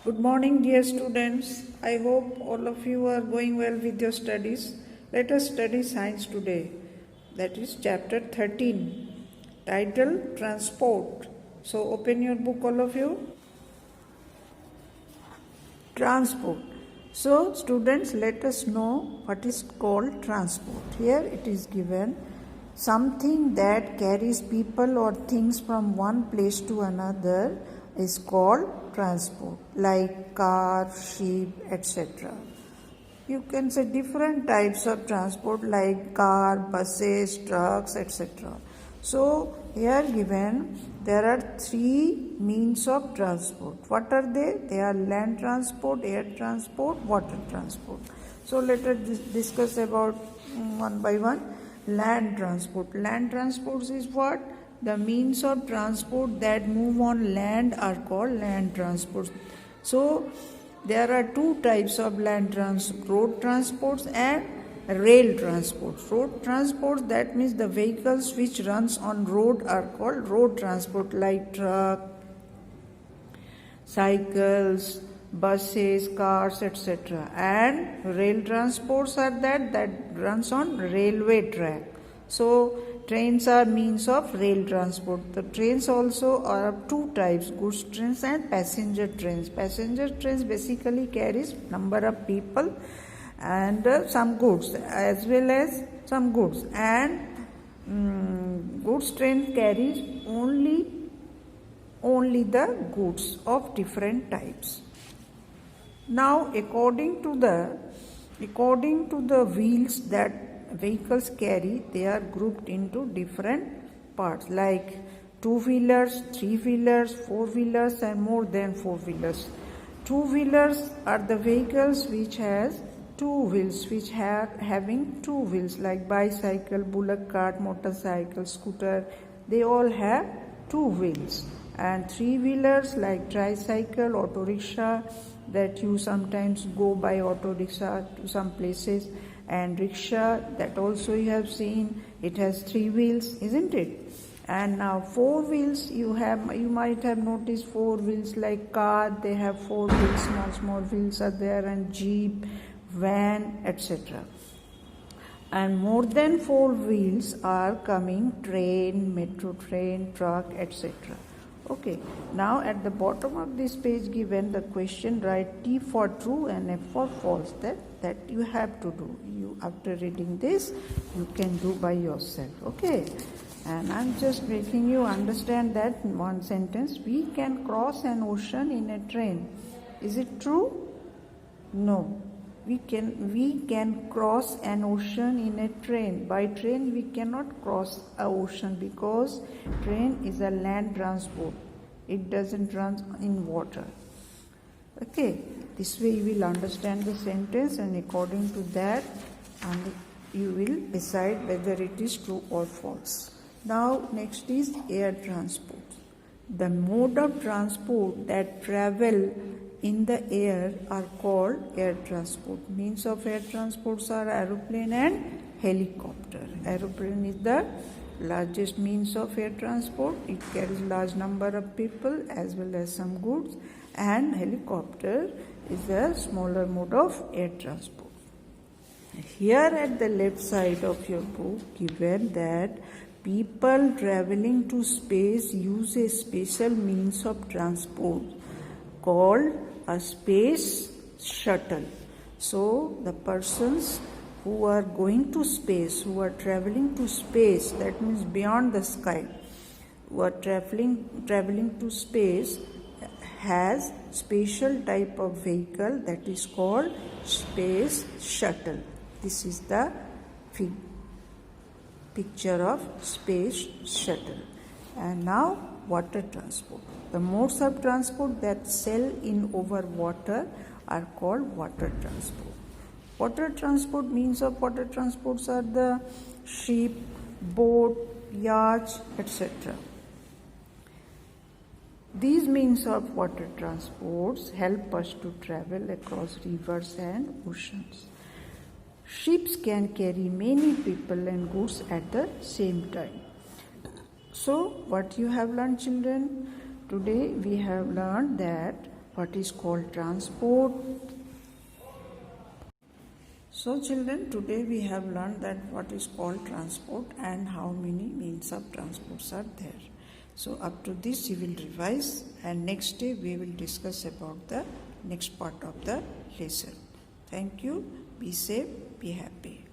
Good morning, dear students. I hope all of you are going well with your studies. Let us study science today. That is chapter 13, title Transport. So, open your book, all of you. Transport. So, students, let us know what is called transport. Here it is given something that carries people or things from one place to another is called transport, like car, ship, etc. You can say different types of transport like car, buses, trucks, etc. So here given there are three means of transport. What are they? They are land transport, air transport, water transport. So let us discuss about one by one. Land transport. Land transport is what? The means of transport that move on land are called land transport. So there are two types of road transports and rail transport. Road transport, that means the vehicles which runs on road are called road transport, like truck, cycles, buses, cars, etc. And rail transports are that runs on railway track. So trains are means of rail transport. The trains also are of two types, goods trains and passenger trains. Passenger trains basically carries number of people and some goods as well as some goods, and goods train carries only the goods of different types. Now according to the wheels that vehicles carry, they are grouped into different parts like two-wheelers, three-wheelers, four-wheelers and more than four-wheelers. Two-wheelers are the vehicles which has two wheels, which having two wheels, like bicycle, bullock cart, motorcycle, scooter, they all have two wheels. And three-wheelers like tricycle, auto rickshaw, that you sometimes go by auto rickshaw to some places, and rickshaw, that also you have seen, it has three wheels, isn't it? And now four wheels, you might have noticed four wheels like car, they have four wheels, small wheels are there, and jeep, van, etc. And more than four wheels are coming train, metro train, truck, etc. Okay, now at the bottom of this page given the question, write T for true and F for false. That you have to do. You, after reading this, you can do by yourself. Okay, and I'm just making you understand that in one sentence. We can cross an ocean in a train. Is it true? No. We can cross an ocean in a train. By train we cannot cross an ocean because train is a land transport. It doesn't run in water. Okay, this way you will understand the sentence, and according to that you will decide whether it is true or false. Now next is air transport. The mode of transport that travel in the air are called air transport. Means of air transports are aeroplane and helicopter. Aeroplane is the largest means of air transport. It carries large number of people as well as some goods, and helicopter is a smaller mode of air transport. Here at the left side of your book given that people traveling to space use a special means of transport called a space shuttle. So the persons who are going to space, who are traveling to space, that means beyond the sky, who are traveling to space, has special type of vehicle that is called space shuttle. This is the picture of space shuttle. And now water transport. The modes of transport that sail in over water are called water transport. Water transport, means of water transports are the ship, boat, yachts, etc. These means of water transports help us to travel across rivers and oceans. Ships can carry many people and goods at the same time. So, what you have learned, children? Today we have learned that what is called transport. So children, today we have learned that what is called transport and how many means of transports are there. So up to this you will revise, and next day we will discuss about the next part of the lesson. Thank you. Be safe, be happy.